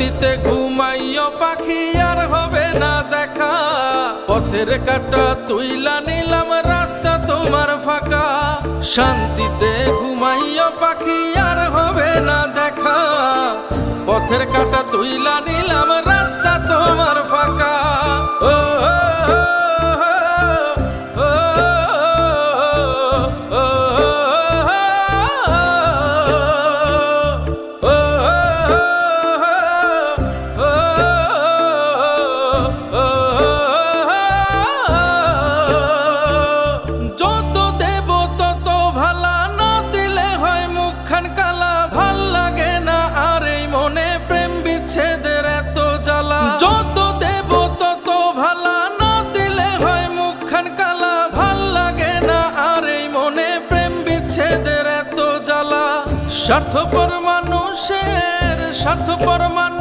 শান্তিতে ঘুমাইও পাখি আর হবে না দেখা। পথের কাটা তুইলা নিলাম রাস্তা তোমার ফাঁকা। শান্তিতে ঘুমাইও পাখি আর হবে না দেখা। পথের কাটা তুইলা নিলাম রাস্তা তোমার ফাঁকা। ও যত দেব তত ভালা, না দিলে হয় মুখখান কালা। ভাল লাগে না আর এই মনে প্রেম বিচ্ছেদের এত জ্বালা। স্বার্থপর মানুষের স্বার্থপর মানুষ।